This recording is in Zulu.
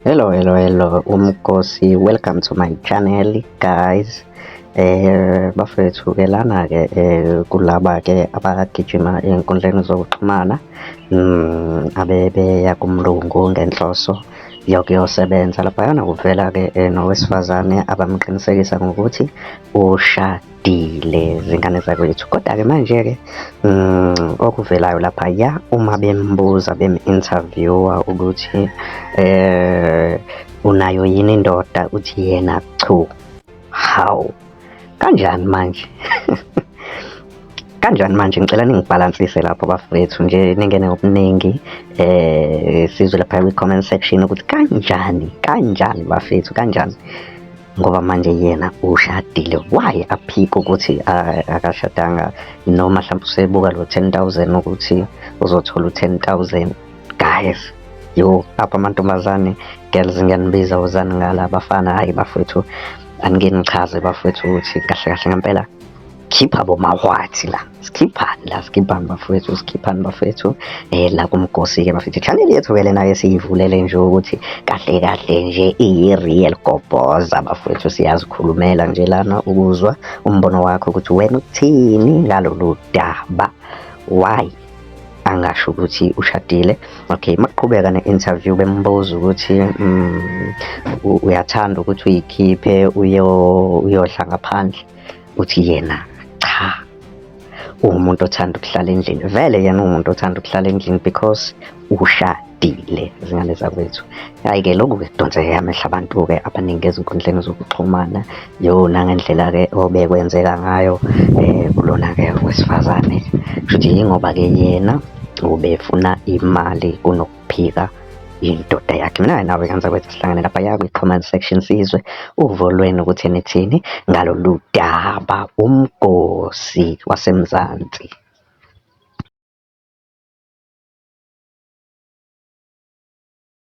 Hello, umkosi. Welcome to my channel, guys. Bafethu-ke lana-ke kulaba-ke abagijima ey'nkundleni zokuxhumana abebeya kumlungu ngenhloso yokuyosebenza. Laphayana kuvela-ke nowesifazane abamqinisekisa ngokuthi ushadile, zingane zakwethu. Koda-ke manje-ke okuvelayo laphaya uma bembuza bem-interview-a ukuthi unayo yini indoda, uthi yena chu. Hawu, kanjani manje? Kanjani manje? Ngicela ningibhalansise lapho bafowethu, nje ningene ngobuningi sizwe lapha kwi-comment section ukuthi kanjani bafethu, kanjani? Ngoba manje yena ushadile. Why aphike ukuthi akashadanga, noma mhlawumbe usebuka lo 10,000 ukuthi uzothola u10,000? Guys, yo, apha amantombazane, girls ngiyanibiza wozani ngala, bafana hayi bafowethu, anike nichaze bafowethu ukuthi kahle kahle ngempela khipha bomahwathi la, sikhiphani bafowethu la kumgosi-ke bafethu. Channel yethu-ke lena esiyivulele nje ukuthi kahle kahle nje iyi-real gobhoza bafowethu, siyazikhulumela nje lana ukuzwa umbono wakho ukuthi wena uthini ngalolu daba, why angasho ukuthi ushadile. Okay, makuqhubeka ne-interview bembuza ukuthi uyathanda ukuthi uyikhiphe uyodla ngaphandle, uthi yena cha, uwumuntu othanda ukuhlala endlini. Vele yena uwumuntu othanda ukuhlala endlini because ushadile, zingane zakwethu. Hhayi-ke lokhu-ke kudonseke amehlo abantu-ke abaningi ezinkundleni zokuxhumana, nangendlela-ke obekwenzeka ngayo kulona-ke wesifazane. Kushuthi yingoba-ke yena ubefuna imali kunokuphika indoda yakhe. Mina nawe ngane zakwethu sihlangane laphaya kwi-comment section sizwe uvo lwenu ukuthi nithini ngalolu daba, umgosi waseMzansi.